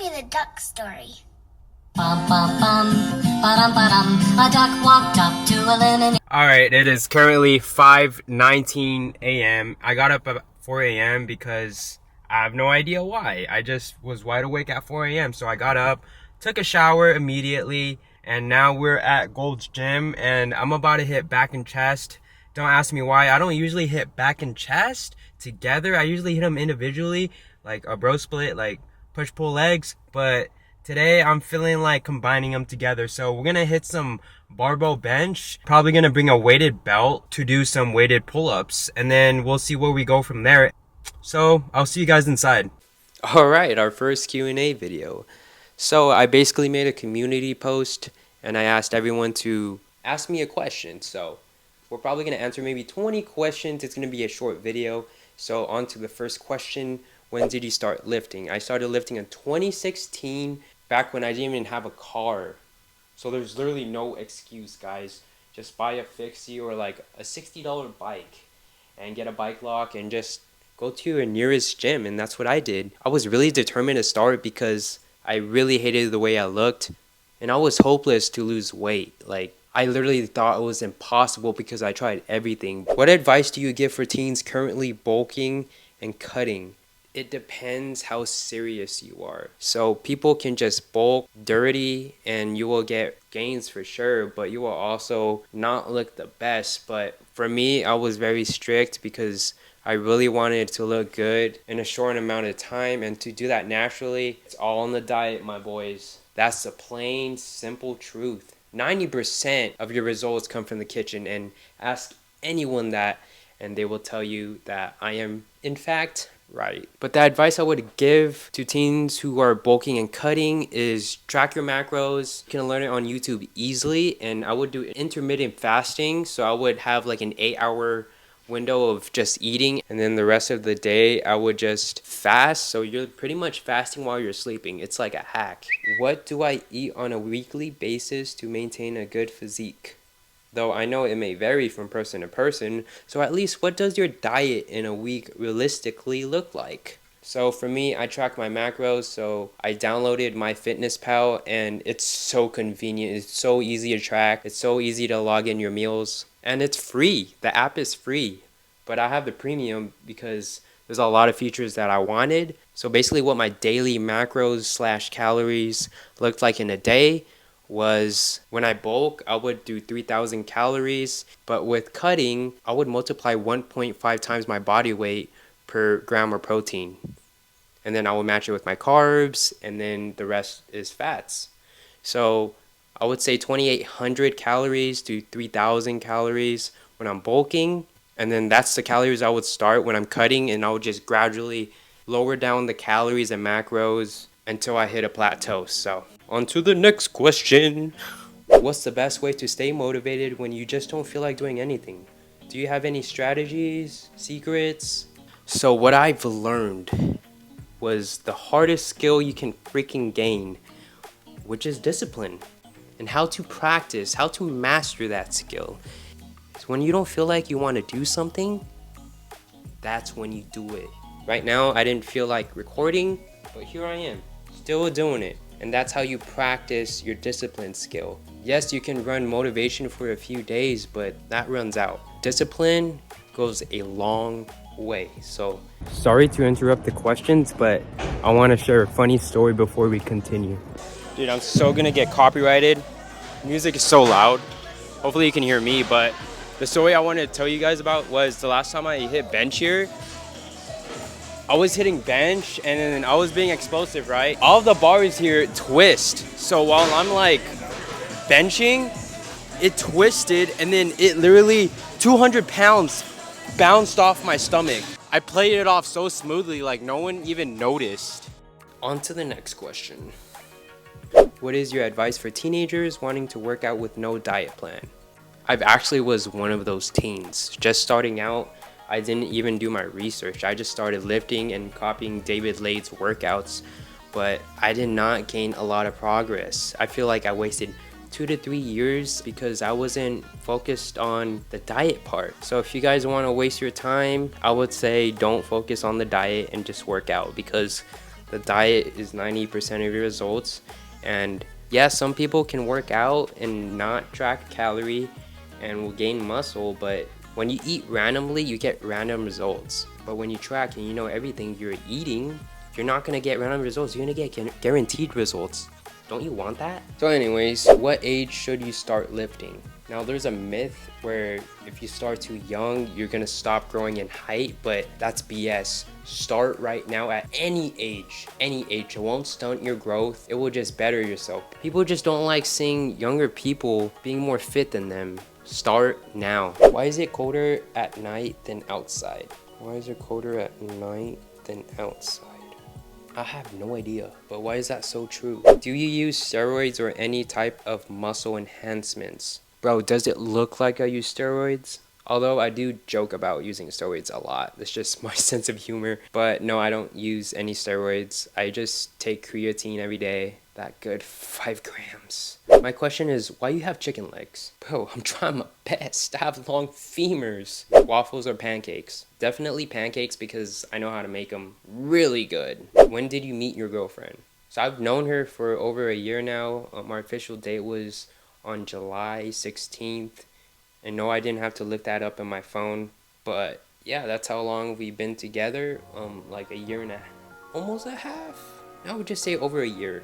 me the duck story. Bum, bum, bum, ba-dum, ba-dum. A duck walked up to a linen. Alright, it is currently 5:19 a.m. I got up at 4 a.m. because I have no idea why. I just was wide awake at 4 a.m. So I got up, took a shower immediately, and now we're at Gold's Gym, and I'm about to hit back and chest. Don't ask me why. I don't usually hit back and chest together. I usually hit them individually, like a bro split, like push-pull legs, but today I'm feeling like combining them together. So we're gonna hit some barbell bench, probably gonna bring a weighted belt to do some weighted pull-ups, and then we'll see where we go from there. So I'll see you guys inside. Alright, our first Q&A video. So I basically made a community post and I asked everyone to ask me a question. So we're probably gonna answer maybe 20 questions. It's gonna be a short video. So on to the first question. When did you start lifting? I started lifting in 2016, back when I didn't even have a car. So there's literally no excuse, guys. Just buy a fixie or like a $60 bike and get a bike lock and just go to your nearest gym. And that's what I did. I was really determined to start because I really hated the way I looked and I was hopeless to lose weight. Like, I literally thought it was impossible because I tried everything. What advice do you give for teens currently bulking and cutting? It depends how serious you are. So people can just bulk dirty and you will get gains for sure, but you will also not look the best. But for me, I was very strict because I really wanted to look good in a short amount of time, and to do that naturally, it's all on the diet, my boys. That's the plain, simple truth. 90% of your results come from the kitchen, and ask anyone that and they will tell you that I am in fact right. But the advice I would give to teens who are bulking and cutting is track your macros. You can learn it on YouTube easily, and I would do intermittent fasting. So I would have like an 8-hour window of just eating, and then the rest of the day I would just fast. So you're pretty much fasting while you're sleeping. It's like a hack. What do I eat on a weekly basis to maintain a good physique? Though I know it may vary from person to person, so at least what does your diet in a week realistically look like? So for me, I track my macros, so I downloaded MyFitnessPal, and it's so convenient. It's so easy to track. It's so easy to log in your meals, and it's free. The app is free, but I have the premium because there's a lot of features that I wanted. So basically what my daily macros / calories looked like in a day was, when I bulk, I would do 3,000 calories, but with cutting, I would multiply 1.5 times my body weight per gram of protein. And then I would match it with my carbs, and then the rest is fats. So I would say 2,800 calories to 3,000 calories when I'm bulking, and then that's the calories I would start when I'm cutting, and I would just gradually lower down the calories and macros until I hit a plateau. So on to the next question. What's the best way to stay motivated when you just don't feel like doing anything? Do you have any strategies, secrets? So what I've learned was the hardest skill you can freaking gain, which is discipline, and how to practice, how to master that skill. So when you don't feel like you want to do something, that's when you do it. Right now, I didn't feel like recording, but here I am, still doing it. And that's how you practice your discipline skill. Yes, you can run motivation for a few days, but that runs out. Discipline goes a long way. So sorry to interrupt the questions, but I want to share a funny story before we continue. Dude, I'm so gonna get copyrighted. Music is so loud. Hopefully you can hear me, but the story I wanted to tell you guys about was the last time I hit bench here. I was hitting bench and then I was being explosive, right? All of the bars here twist. So while I'm like benching, it twisted and then it literally 200 pounds bounced off my stomach. I played it off so smoothly, like no one even noticed. On to the next question. What is your advice for teenagers wanting to work out with no diet plan? I've actually was one of those teens. Just starting out, I didn't even do my research. I just started lifting and copying David Lade's workouts, but I did not gain a lot of progress. I feel like I wasted 2 to 3 years because I wasn't focused on the diet part. So if you guys want to waste your time, I would say don't focus on the diet and just work out, because The diet is 90% of your results. And yeah, some people can work out and not track calorie and will gain muscle, but when you eat randomly, you get random results. But when you track and you know everything you're eating, you're not gonna get random results. You're gonna get guaranteed results. Don't you want that? So anyways, what age should you start lifting? Now there's a myth where if you start too young, you're gonna stop growing in height, but that's BS. Start right now at any age. It won't stunt your growth, it will just better yourself. People just don't like seeing younger people being more fit than them. Start now. Why is it colder at night than outside? Why is it colder at night than outside? I have no idea, but why is that so true? Do you use steroids or any type of muscle enhancements? Bro, does it look like I use steroids? Although I do joke about using steroids a lot. It's just my sense of humor. But no, I don't use any steroids. I just take creatine every day. That good 5 grams. My question is, why you have chicken legs? Bro, I'm trying my best to have long femurs. Waffles or pancakes? Definitely pancakes because I know how to make them really good. When did you meet your girlfriend? So I've known her for over a year now. Our official date was on July 16th. And no, I didn't have to look that up in my phone. But yeah, that's how long we've been together. Like a year and almost a half. I would just say over a year.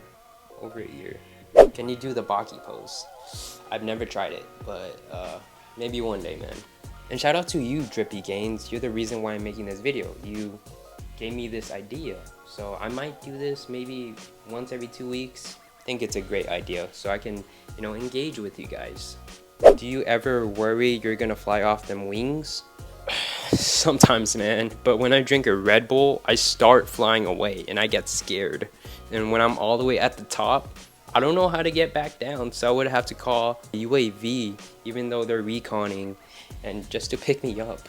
Over a year. Can you do the Baki pose? I've never tried it, but maybe one day, man. And shout out to you, Drippy Gains. You're the reason why I'm making this video. You gave me this idea. So I might do this maybe once every 2 weeks. I think it's a great idea so I can, engage with you guys. Do you ever worry you're gonna fly off them wings? Sometimes, man. But when I drink a Red Bull, I start flying away and I get scared. And when I'm all the way at the top, I don't know how to get back down, so I would have to call UAV, even though they're reconning, and just to pick me up.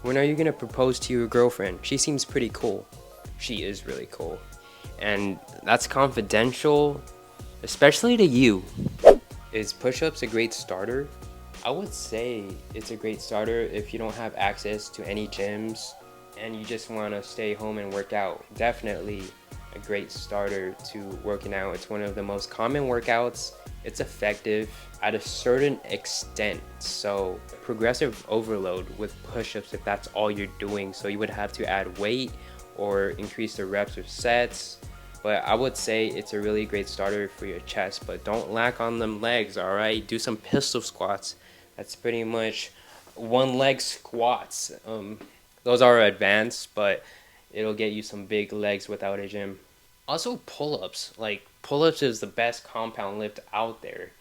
When are you gonna propose to your girlfriend? She seems pretty cool. She is really cool. And that's confidential, especially to you. Is push-ups a great starter? I would say it's a great starter if you don't have access to any gyms and you just want to stay home and work out. Definitely a great starter to working out. It's one of the most common workouts. It's effective at a certain extent. So progressive overload with push-ups if that's all you're doing. So you would have to add weight or increase the reps or sets. But I would say it's a really great starter for your chest. But don't lack on them legs, alright? Do some pistol squats. That's pretty much one leg squats. Those are advanced, but it'll get you some big legs without a gym. Also pull-ups. Like, pull-ups is the best compound lift out there.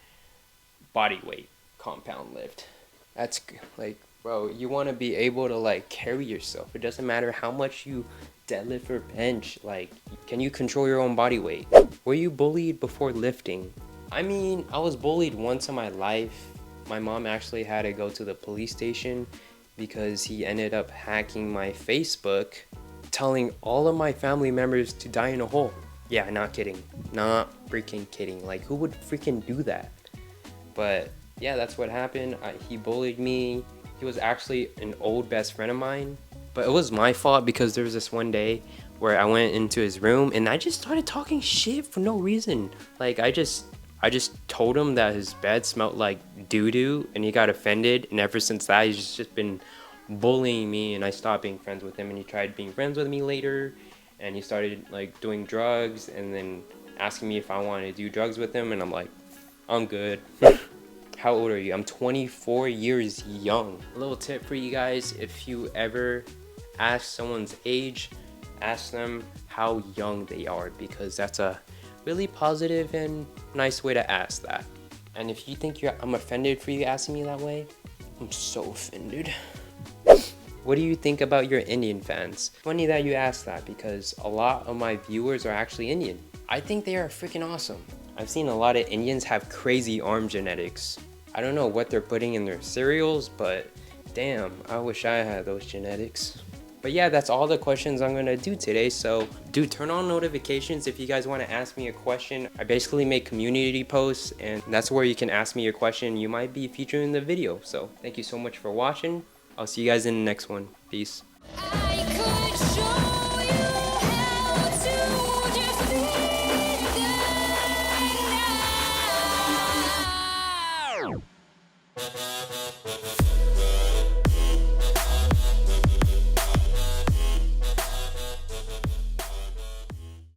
Body weight compound lift. That's like, bro, you want to be able to like carry yourself. It doesn't matter how much you deadlift or bench. Like, can you control your own body weight? Were you bullied before lifting? I mean, I was bullied once in my life. My mom actually had to go to the police station because he ended up hacking my Facebook, telling all of my family members to die in a hole. Yeah, not kidding. Not freaking kidding. Like, who would freaking do that? But yeah, that's what happened. He bullied me. He was actually an old best friend of mine. But it was my fault because there was this one day where I went into his room and I just started talking shit for no reason. Like, I just told him that his bed smelled like doo-doo and he got offended. And ever since that, he's just been bullying me and I stopped being friends with him. And he tried being friends with me later and he started like doing drugs and then asking me if I wanted to do drugs with him. And I'm like, I'm good. How old are you? I'm 24 years young. A little tip for you guys, if you ever ask someone's age, ask them how young they are, because that's a really positive and nice way to ask that. And if you think I'm offended for you asking me that way, I'm so offended. What do you think about your Indian fans? Funny that you asked that because a lot of my viewers are actually Indian. I think they are freaking awesome. I've seen a lot of Indians have crazy arm genetics. I don't know what they're putting in their cereals, but damn, I wish I had those genetics. But yeah, that's all the questions I'm gonna do today. So dude, turn on notifications if you guys want to ask me a question. I basically make community posts and that's where you can ask me your question. You might be featured in the video. So thank you so much for watching. I'll see you guys in the next one. Peace. I could show you how to do